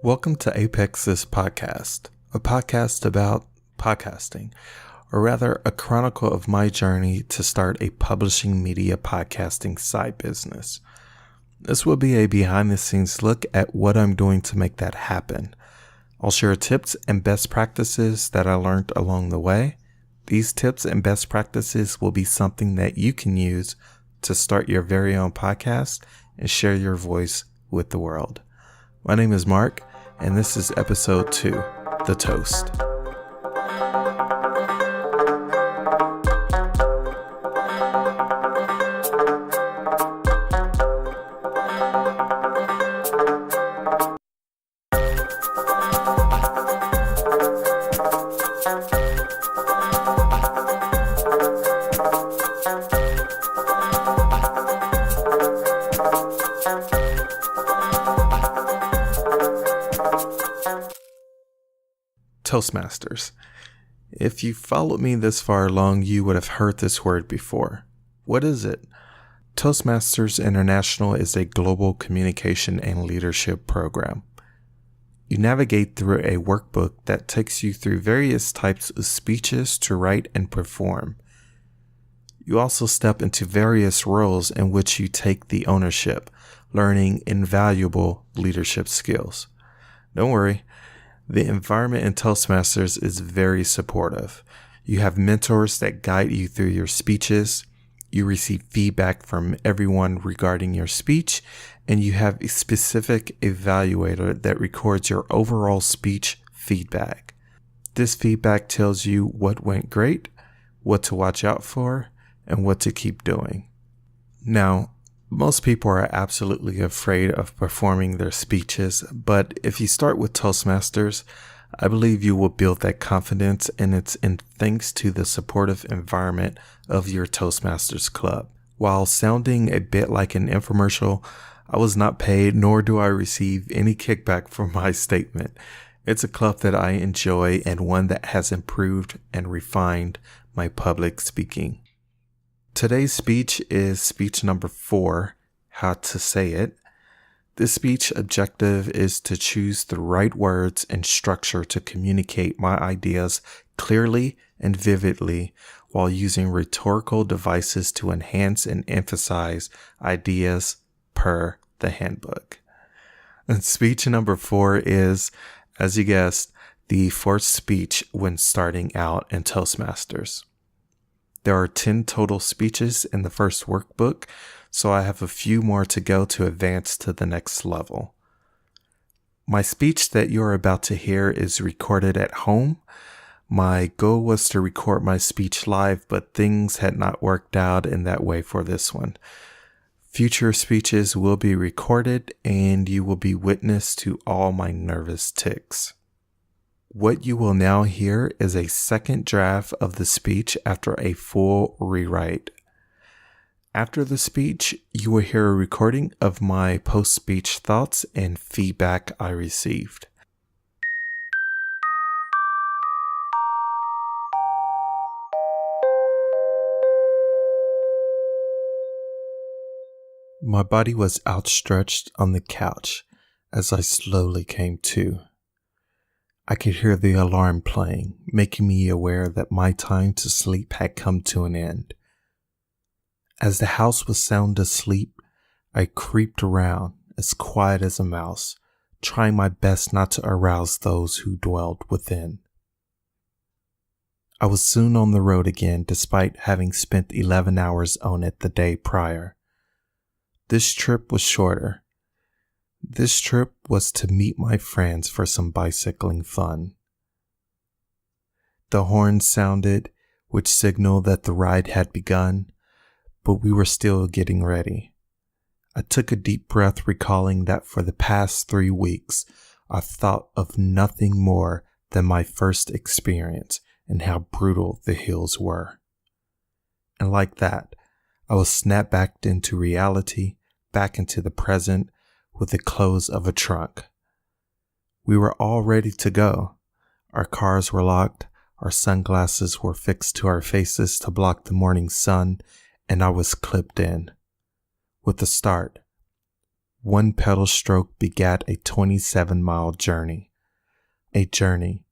Welcome to ApexThis.Podcast, a podcast about podcasting, or rather a chronicle of my journey to start a publishing media podcasting side business. This will be a behind-the-scenes look at what I'm doing to make that happen. I'll share tips and best practices that I learned along the way. These tips and best practices will be something that you can use to start your very own podcast and share your voice with the world. My name is Mark, and this is episode 2, The Toast. Toastmasters. If you followed me this far along, you would have heard this word before. What is it? Toastmasters International is a global communication and leadership program. You navigate through a workbook that takes you through various types of speeches to write and perform. You also step into various roles in which you take the ownership, learning invaluable leadership skills. Don't worry. The environment in Toastmasters is very supportive. You have mentors that guide you through your speeches. You receive feedback from everyone regarding your speech, and you have a specific evaluator that records your overall speech feedback. This feedback tells you what went great, what to watch out for, and what to keep doing. Now, most people are absolutely afraid of performing their speeches, but if you start with Toastmasters, I believe you will build that confidence, and it's thanks to the supportive environment of your Toastmasters club. While sounding a bit like an infomercial, I was not paid, nor do I receive any kickback for my statement. It's a club that I enjoy and one that has improved and refined my public speaking. Today's speech is speech number 4, how to say it. This speech objective is to choose the right words and structure to communicate my ideas clearly and vividly while using rhetorical devices to enhance and emphasize ideas per the handbook. And speech number 4 is, as you guessed, the first speech when starting out in Toastmasters. There are 10 total speeches in the first workbook, so I have a few more to go to advance to the next level. My speech that you're about to hear is recorded at home. My goal was to record my speech live, but things had not worked out in that way for this one. Future speeches will be recorded, and you will be witness to all my nervous tics. What you will now hear is a second draft of the speech after a full rewrite. After the speech, you will hear a recording of my post-speech thoughts and feedback I received. My body was outstretched on the couch as I slowly came to. I could hear the alarm playing, making me aware that my time to sleep had come to an end. As the house was sound asleep, I creeped around, as quiet as a mouse, trying my best not to arouse those who dwelled within. I was soon on the road again, despite having spent 11 hours on it the day prior. This trip was shorter. This trip was to meet my friends for some bicycling fun. The horn sounded, which signaled that the ride had begun, but we were still getting ready. I took a deep breath, recalling that for the past 3 weeks, I thought of nothing more than my first experience and how brutal the hills were. And like that, I was snapped back into reality, back into the present, with the close of a trunk. We were all ready to go. Our cars were locked, our sunglasses were fixed to our faces to block the morning sun, and I was clipped in. With a start, one pedal stroke begat a 27-mile journey. A journey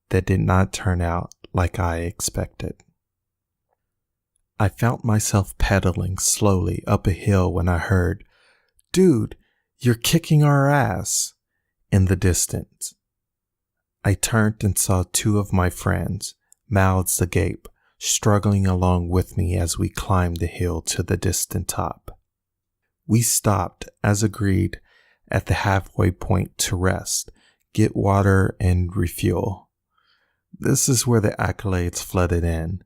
that did not turn out like I expected. I found myself pedaling slowly up a hill when I heard, "Dude, you're kicking our ass," in the distance. I turned and saw two of my friends, mouths agape, struggling along with me as we climbed the hill to the distant top. We stopped, as agreed, at the halfway point to rest, get water, and refuel. This is where the accolades flooded in.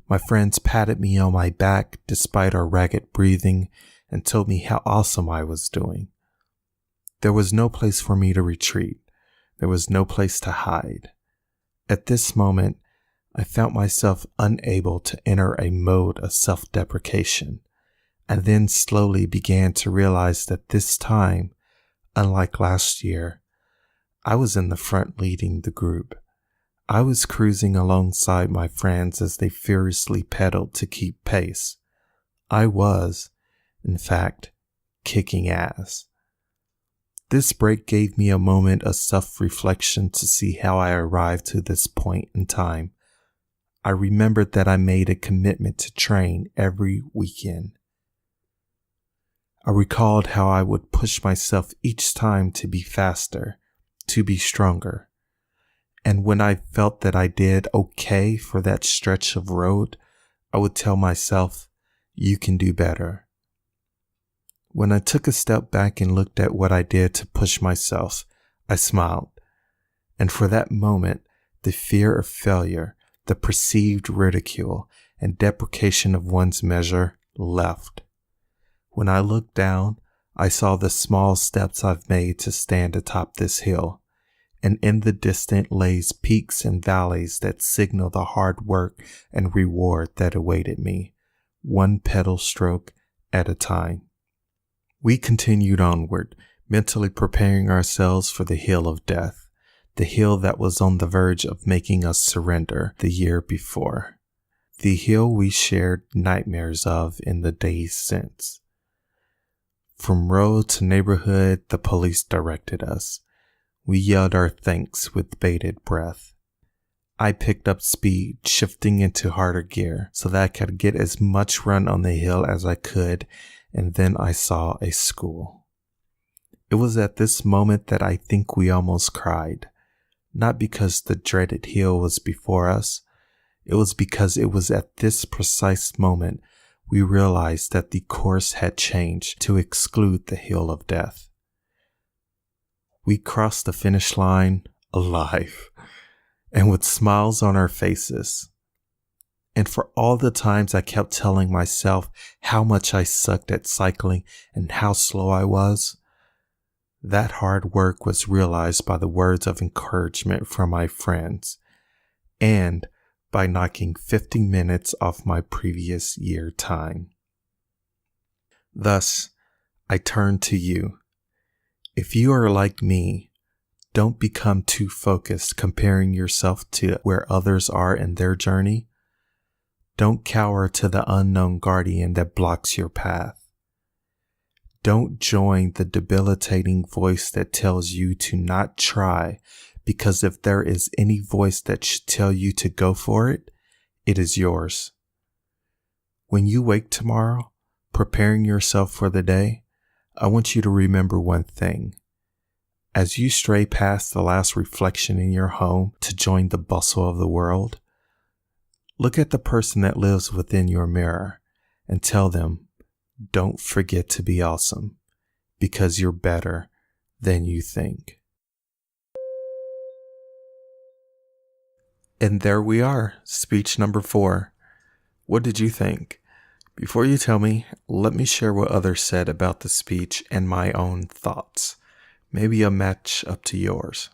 My friends patted me on my back despite our ragged breathing and told me how awesome I was doing. There was no place for me to retreat. There was no place to hide. At this moment, I found myself unable to enter a mode of self-deprecation, and then slowly began to realize that this time, unlike last year, I was in the front leading the group. I was cruising alongside my friends as they furiously pedaled to keep pace. I was, in fact, kicking ass. This break gave me a moment of self-reflection to see how I arrived to this point in time. I remembered that I made a commitment to train every weekend. I recalled how I would push myself each time to be faster, to be stronger. And when I felt that I did okay for that stretch of road, I would tell myself, "You can do better." When I took a step back and looked at what I did to push myself, I smiled. And for that moment, the fear of failure, the perceived ridicule, and deprecation of one's measure left. When I looked down, I saw the small steps I've made to stand atop this hill. And in the distance lays peaks and valleys that signal the hard work and reward that awaited me, one pedal stroke at a time. We continued onward, mentally preparing ourselves for the hill of death, the hill that was on the verge of making us surrender the year before, the hill we shared nightmares of in the days since. From road to neighborhood, the police directed us. We yelled our thanks with bated breath. I picked up speed, shifting into harder gear so that I could get as much run on the hill as I could, and then I saw a school. It was at this moment that I think we almost cried, not because the dreaded hill was before us. It was because it was at this precise moment we realized that the course had changed to exclude the hill of death. We crossed the finish line alive and with smiles on our faces. And for all the times I kept telling myself how much I sucked at cycling and how slow I was, that hard work was realized by the words of encouragement from my friends and by knocking 50 minutes off my previous year time. Thus, I turn to you. If you are like me, don't become too focused comparing yourself to where others are in their journey. Don't cower to the unknown guardian that blocks your path. Don't join the debilitating voice that tells you to not try, because if there is any voice that should tell you to go for it, it is yours. When you wake tomorrow, preparing yourself for the day, I want you to remember one thing. As you stray past the last reflection in your home to join the bustle of the world, look at the person that lives within your mirror and tell them, don't forget to be awesome, because you're better than you think. And there we are, speech number 4. What did you think? Before you tell me, let me share what others said about the speech and my own thoughts. Maybe a match up to yours.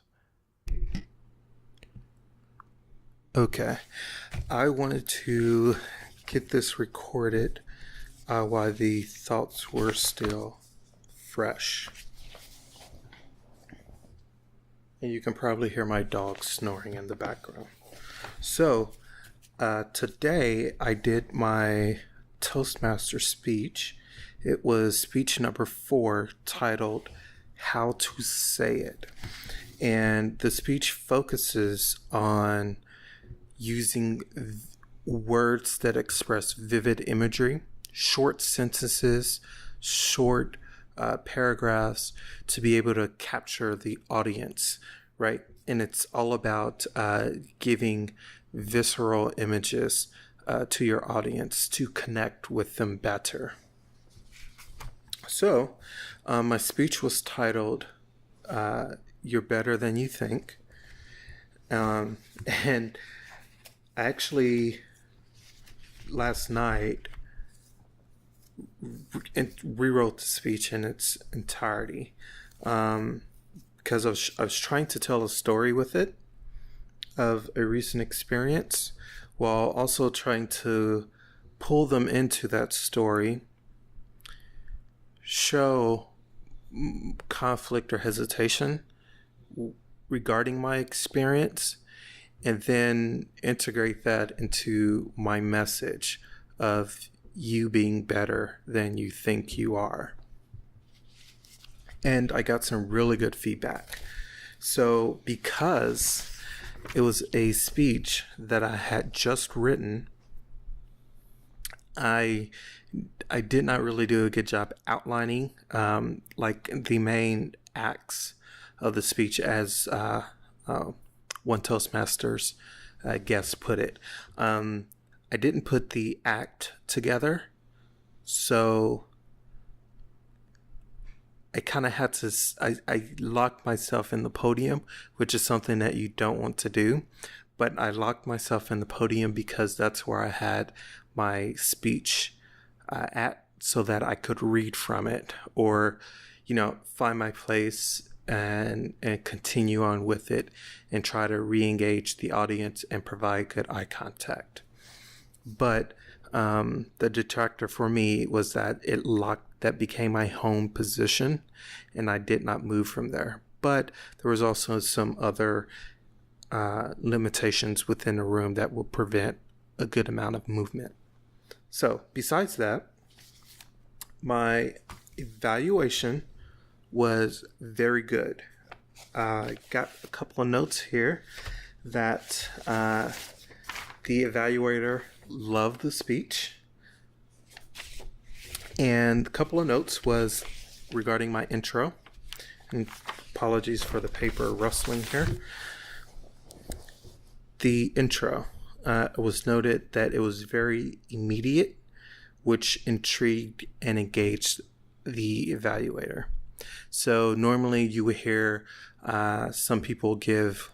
Okay, I wanted to get this recorded while the thoughts were still fresh. And you can probably hear my dog snoring in the background. So, today I did my Toastmasters speech, It was speech number 4, titled How to Say It. And the speech focuses on using words that express vivid imagery, short sentences, short paragraphs to be able to capture the audience, right? And it's all about giving visceral images to your audience to connect with them better. So, my speech was titled, You're Better Than You Think. And I actually, last night, rewrote the speech in its entirety because I was trying to tell a story with it of a recent experience while also trying to pull them into that story, show conflict or hesitation regarding my experience, and then integrate that into my message of you being better than you think you are. And I got some really good feedback. So because it was a speech that I had just written, I did not really do a good job outlining like the main acts of the speech, as one Toastmasters guest put it. I didn't put the act together, so I kind of had to, I locked myself in the podium, which is something that you don't want to do, but I locked myself in the podium because that's where I had my speech at, so that I could read from it or, find my place and continue on with it and try to re-engage the audience and provide good eye contact. But the detractor for me was that that became my home position, and I did not move from there. But there was also some other limitations within the room that will prevent a good amount of movement. So besides that, my evaluation was very good. I got a couple of notes here that the evaluator loved the speech. And a couple of notes was regarding my intro. And apologies for the paper rustling here. The intro was noted that it was very immediate, which intrigued and engaged the evaluator. So normally you would hear some people give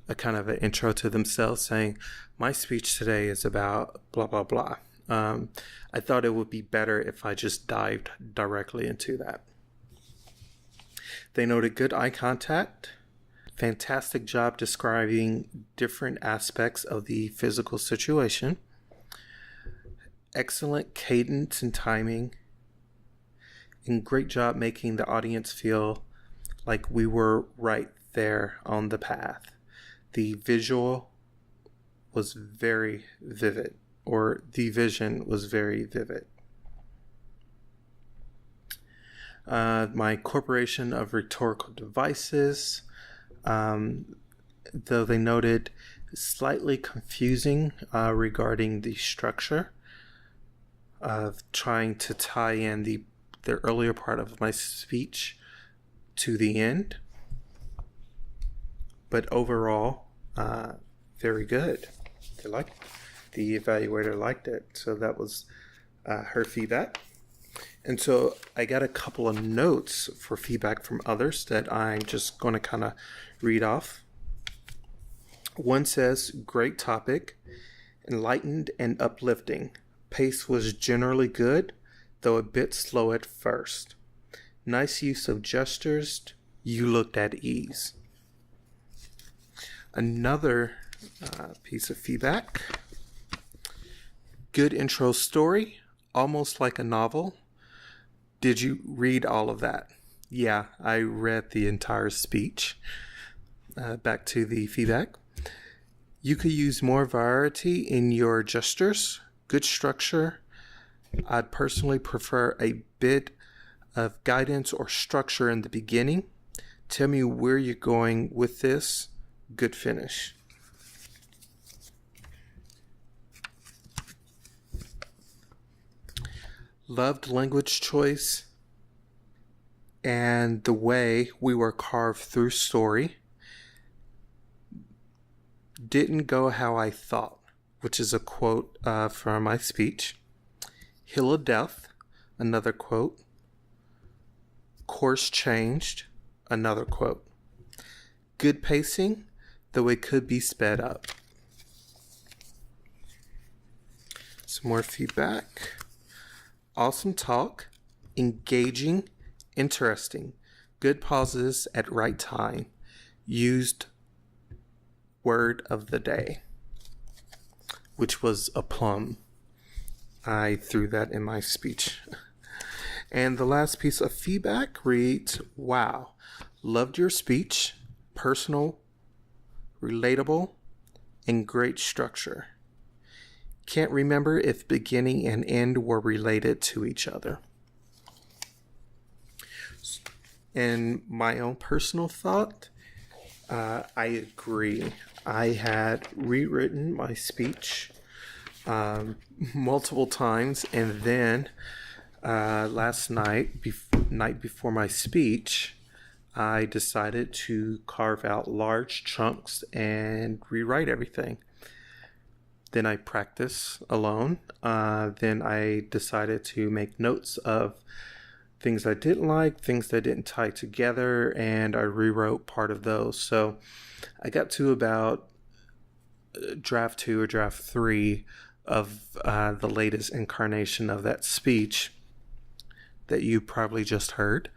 a kind of an intro to themselves saying, my speech today is about blah, blah, blah. I thought it would be better if I just dived directly into that. They noted good eye contact, fantastic job describing different aspects of the physical situation, excellent cadence and timing, and great job making the audience feel like we were right there on the path. The visual was very vivid, or the vision was very vivid. My incorporation of rhetorical devices, though they noted slightly confusing regarding the structure of trying to tie in the earlier part of my speech to the end. But overall, very good. The evaluator liked it. So that was her feedback. And so I got a couple of notes for feedback from others that I'm just going to kind of read off. One says, great topic, enlightened and uplifting. Pace was generally good, though a bit slow at first. Nice use of gestures. You looked at ease. Another piece of feedback. Good intro story, almost like a novel. Did you read all of that? Yeah, I read the entire speech. Back to the feedback. You could use more variety in your gestures. Good structure. I'd personally prefer a bit of guidance or structure in the beginning. Tell me where you're going with this. Good finish. Loved language choice and the way we were carved through story. Didn't go how I thought, which is a quote from my speech. Hill of Death, another quote. Course changed, another quote. Good pacing, though it could be sped up. Some more feedback. Awesome talk, engaging, interesting, good pauses at right time. Used word of the day, which was a plum. I threw that in my speech. And the last piece of feedback reads, wow, loved your speech, personal, relatable, and great structure. Can't remember if beginning and end were related to each other. And my own personal thought, I agree. I had rewritten my speech multiple times, and then last night, night before my speech, I decided to carve out large chunks and rewrite everything. Then I practice alone. Then I decided to make notes of things I didn't like, things that didn't tie together, and I rewrote part of those. So I got to about draft 2 or draft 3 of the latest incarnation of that speech that you probably just heard.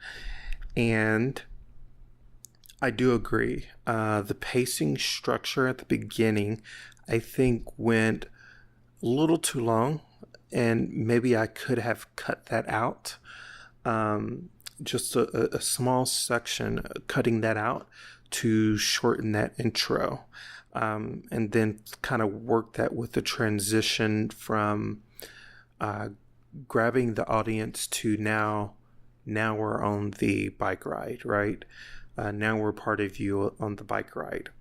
And I do agree. The pacing structure at the beginning, I think, went a little too long, and maybe I could have cut that out. Just a small section, cutting that out to shorten that intro, and then kind of work that with the transition from grabbing the audience to now we're on the bike ride, right? Now we're part of you on the bike ride.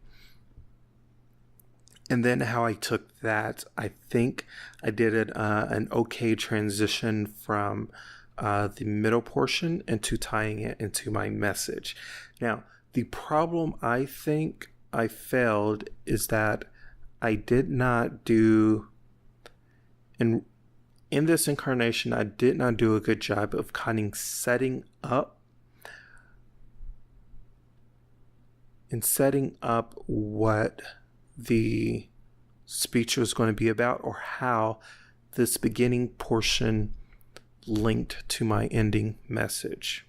And then how I took that, I think I did an okay transition from the middle portion into tying it into my message. Now, the problem I think I failed is that I did not do, in this incarnation, I did not do a good job of kind of setting up what the speech was going to be about, or how this beginning portion linked to my ending message.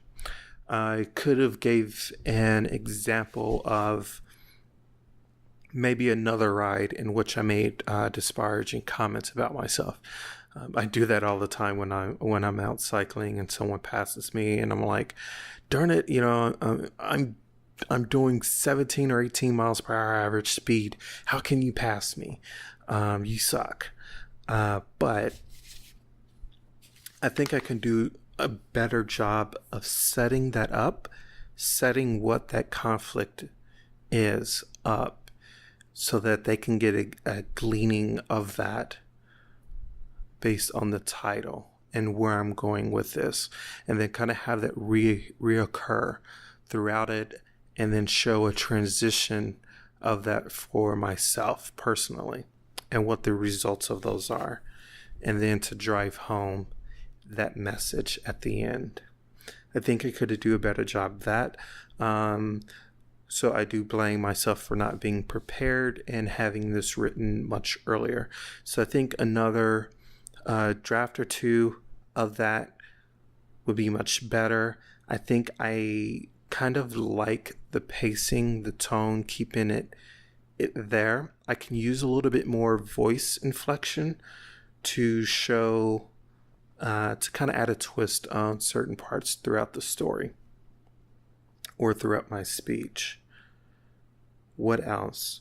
I could have gave an example of maybe another ride in which I made disparaging comments about myself. I do that all the time when I'm out cycling and someone passes me, and I'm like, darn it, I'm doing 17 or 18 miles per hour average speed. How can you pass me? You suck. But I think I can do a better job of setting that up, setting what that conflict is up, so that they can get a gleaning of that based on the title and where I'm going with this, and then kind of have that reoccur throughout it, and then show a transition of that for myself personally and what the results of those are, and then to drive home that message at the end. I think I could do a better job of that. So I do blame myself for not being prepared and having this written much earlier. So I think another draft or two of that would be much better. I think I kind of like the pacing, the tone, keeping it there. I can use a little bit more voice inflection to show, to kind of add a twist on certain parts throughout the story or throughout my speech. What else?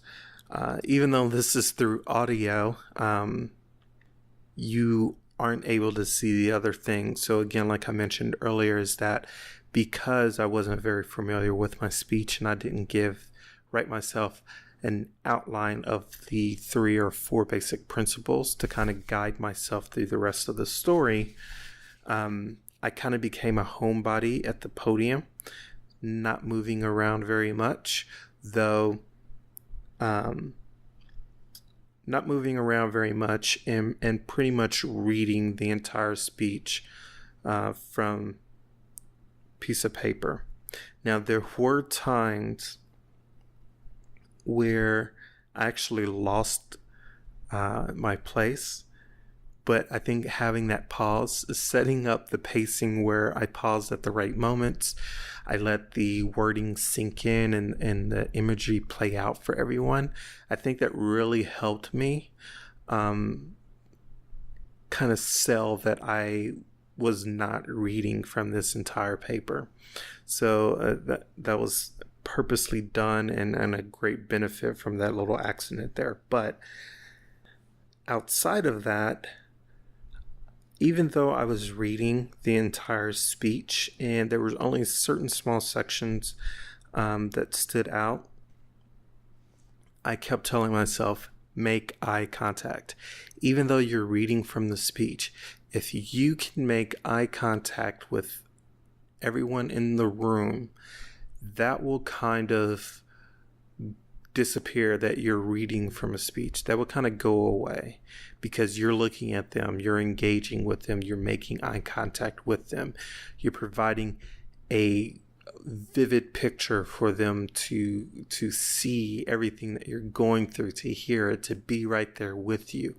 Even though this is through audio, you aren't able to see the other things. So again, like I mentioned earlier, is that because I wasn't very familiar with my speech and I didn't write myself an outline of the 3 or 4 basic principles to kind of guide myself through the rest of the story, I kind of became a homebody at the podium, not moving around very much, though not moving around very much and pretty much reading the entire speech from piece of paper. Now, there were times where I actually lost my place, but I think having that pause, setting up the pacing where I paused at the right moments, I let the wording sink in and the imagery play out for everyone. I think that really helped me kind of sell that I was not reading from this entire paper. So that was purposely done and a great benefit from that little accident there. But outside of that, even though I was reading the entire speech and there was only certain small sections that stood out, I kept telling myself, make eye contact. Even though you're reading from the speech, if you can make eye contact with everyone in the room, that will kind of disappear that you're reading from a speech. That will kind of go away because you're looking at them, you're engaging with them, you're making eye contact with them, you're providing a vivid picture for them to see everything that you're going through, to hear it, to be right there with you.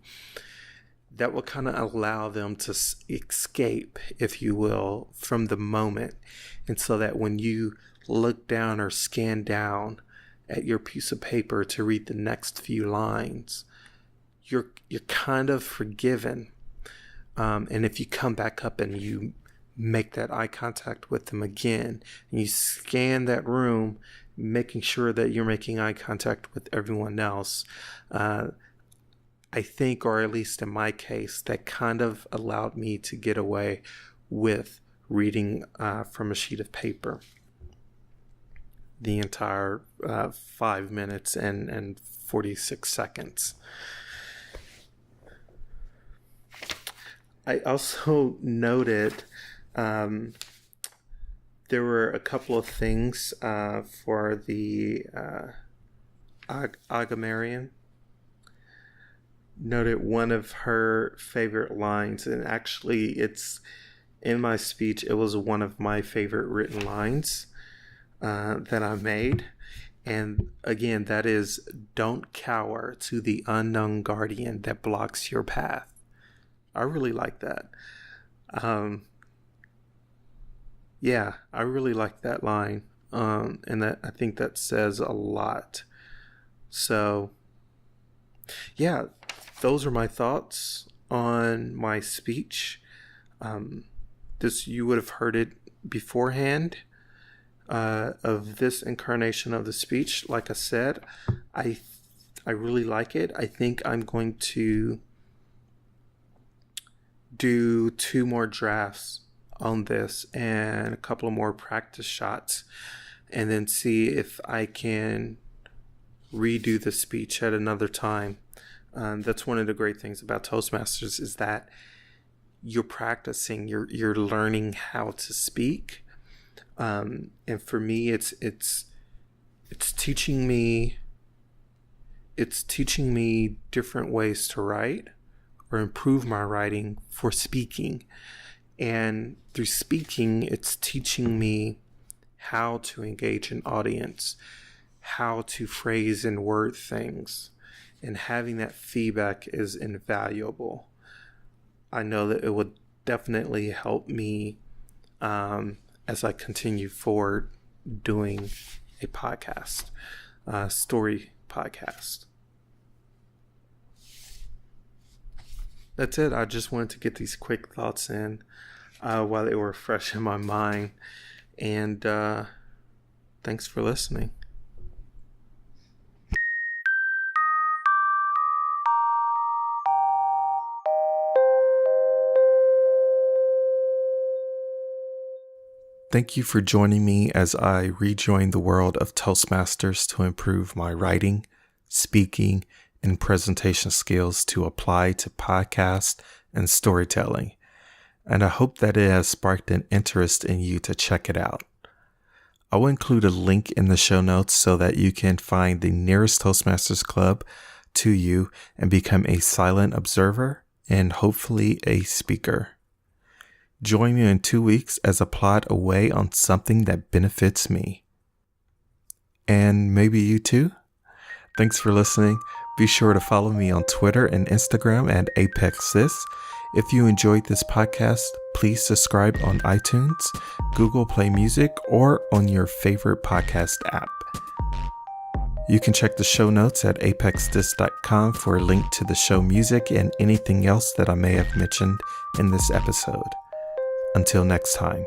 That will kind of allow them to escape, if you will, from the moment. And so that when you look down or scan down at your piece of paper to read the next few lines, you're kind of forgiven. And if you come back up and you make that eye contact with them again, and you scan that room, making sure that you're making eye contact with everyone else, I think, or at least in my case, that kind of allowed me to get away with reading from a sheet of paper the entire 5 minutes and 46 seconds. I also noted there were a couple of things for the Agamarian. Noted one of her favorite lines, and actually it's in my speech. It was one of my favorite written lines that I made. And again, that is, don't cower to the unknown guardian that blocks your path. I really like that. Yeah, I really like that line. And that, I think that says a lot. So yeah, those are my thoughts on my speech. You would have heard it beforehand of this incarnation of the speech. Like I said, I really like it. I think I'm going to do 2 more drafts on this and a couple of more practice shots, and then see if I can redo the speech at another time. That's one of the great things about Toastmasters, is that you're practicing, you're learning how to speak. And for me, it's teaching me different ways to write or improve my writing for speaking. And through speaking, it's teaching me how to engage an audience, how to phrase and word things. And having that feedback is invaluable. I know that it would definitely help me as I continue forward doing a podcast, story podcast. That's it. I just wanted to get these quick thoughts in while they were fresh in my mind. And thanks for listening. Thank you for joining me as I rejoin the world of Toastmasters to improve my writing, speaking, and presentation skills to apply to podcast and storytelling. And I hope that it has sparked an interest in you to check it out. I will include a link in the show notes so that you can find the nearest Toastmasters club to you and become a silent observer and hopefully a speaker. Join me in 2 weeks as I plot away on something that benefits me. And maybe you too? Thanks for listening. Be sure to follow me on Twitter and Instagram at ApexThis. If you enjoyed this podcast, please subscribe on iTunes, Google Play Music, or on your favorite podcast app. You can check the show notes at ApexThis.com for a link to the show music and anything else that I may have mentioned in this episode. Until next time.